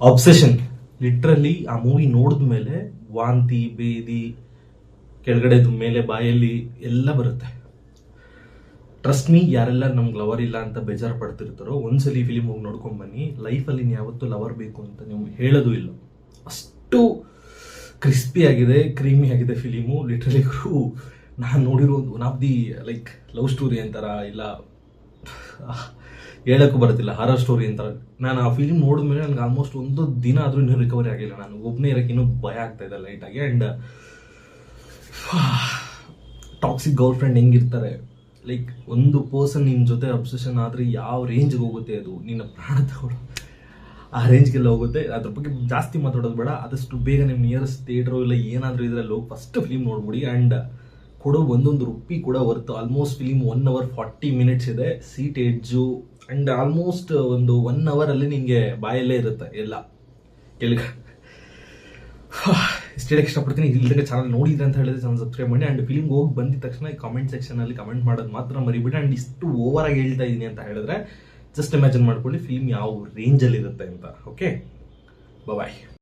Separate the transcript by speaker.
Speaker 1: Obsession. Literally ಆ movie ನೋಡಿದ್ಮೇಲೆ ವಾಂತಿ ಬೇದಿ ಕೆಳಗಡೆ ಮೇಲೆ ಬಾಯಲ್ಲಿ ಎಲ್ಲ ಬರುತ್ತೆ. ಟ್ರಸ್ಟ್ ಮೀ, ಯಾರೆಲ್ಲ ನಮ್ಗೆ ಲವರ್ ಇಲ್ಲ ಅಂತ ಬೇಜಾರು ಪಡ್ತಿರ್ತಾರೋ ಒಂದ್ಸಲಿ ಫಿಲಿಮ್ ಹೋಗಿ ನೋಡ್ಕೊಂಡ್ ಬನ್ನಿ. ಲೈಫಲ್ಲಿ ನೀವು ಯಾವತ್ತೂ ಲವರ್ ಬೇಕು ಅಂತ ನೀವು ಹೇಳೋದು ಇಲ್ಲ. ಅಷ್ಟು ಕ್ರಿಸ್ಪಿ ಆಗಿದೆ, ಕ್ರೀಮಿ ಆಗಿದೆ ಫಿಲಿಮು. ಲಿಟ್ರಲಿ ನಾನು ನೋಡಿರೋ one of the like love story ಅಂತಾರ, ಇಲ್ಲ ಹೇಳಕ್ಕೂ ಬರೋದಿಲ್ಲ, ಹಾರರ್ ಸ್ಟೋರಿ ಅಂತಾರ. ನಾನು ಆ ಫಿಲಿಮ್ ನೋಡಿದ್ಮೇಲೆ ನನಗೆ ಆಲ್ಮೋಸ್ಟ್ ಒಂದು ದಿನ ಆದರೂ ಇನ್ನೂ ರಿಕವರಿ ಆಗಿಲ್ಲ. ನಾನು ಒಬ್ಬನೇ ಇರೋಕ್ಕೆ ಇನ್ನೂ ಭಯ ಆಗ್ತಾ ಇದೆ ಲೈಟಾಗಿ. ಆ್ಯಂಡ್ ಟಾಕ್ಸಿಕ್ ಗರ್ಲ್ ಫ್ರೆಂಡ್ ಹೆಂಗಿರ್ತಾರೆ, ಲೈಕ್ ಒಂದು ಪರ್ಸನ್ ನಿನ್ನ ಜೊತೆ ಅಬ್ಸೆಷನ್ ಆದರೆ ಯಾವ ರೇಂಜ್ಗೆ ಹೋಗುತ್ತೆ, ಅದು ನಿನ್ನ ಪ್ರಾಣ ತಗೊಳ್ಳೋ ಆ ರೇಂಜ್ಗೆಲ್ಲ ಹೋಗುತ್ತೆ. ಅದ್ರ ಬಗ್ಗೆ ಜಾಸ್ತಿ ಮಾತಾಡೋದು ಬೇಡ. ಆದಷ್ಟು ಬೇಗ ನಿಮ್ಮ ನಿಯರೆಸ್ಟ್ ಥಿಯೇಟ್ರು ಇಲ್ಲ ಏನಾದರೂ ಇದರಲ್ಲಿ ಹೋಗಿ ಫಸ್ಟ್ ಫಿಲಿಮ್ ನೋಡ್ಬಿಡಿ. ಆ್ಯಂಡ್ ಕೊಡೋ ಒಂದೊಂದು ರುಪಿ ಕೂಡ ಹೊರ್ತು. ಆಲ್ಮೋಸ್ಟ್ ಫಿಲಿಮ್ 1 hour 40 minutes ಇದೆ. ಸೀಟ್ ಎಡ್ಜು ಆ್ಯಂಡ್ ಆಲ್ಮೋಸ್ಟ್ ಒಂದು 1 hour ಅಲ್ಲಿ ನಿಮಗೆ ಬಾಯಲ್ಲೇ ಇರುತ್ತೆ ಎಲ್ಲ ಕೆಳಗೆ. ಇಷ್ಟು ಹೇಳಕ್ಕೆ ಇಷ್ಟಪಡ್ತೀನಿ. ಇಲ್ಲಿಗೆ ಚಾನಲ್ ನೋಡಿದ್ರೆ ಅಂತ ಹೇಳಿದ್ರೆ ಚಾನಲ್ ಸಬ್ಸ್ಕ್ರೈಬ್ ಮಾಡಿ. ಆ್ಯಂಡ್ ಫಿಲಿಮ್ಗೆ ಹೋಗಿ ಬಂದಿದ ತಕ್ಷಣ ಕಾಮೆಂಟ್ ಸೆಕ್ಷನಲ್ಲಿ ಕಮೆಂಟ್ ಮಾಡೋದು ಮಾತ್ರ ಮರಿಬಿಡಿ. ಆ್ಯಂಡ್ ಇಷ್ಟು ಓವರಾಗಿ ಹೇಳ್ತಾ ಇದ್ದೀನಿ ಅಂತ ಹೇಳಿದ್ರೆ ಜಸ್ಟ್ ಇಮ್ಯಾಜಿನ್ ಮಾಡ್ಕೊಳ್ಳಿ ಫಿಲ್ಮ್ ಯಾವ ರೇಂಜಲ್ಲಿ ಇರುತ್ತೆ ಅಂತ. ಓಕೆ, ಬಾಯ್.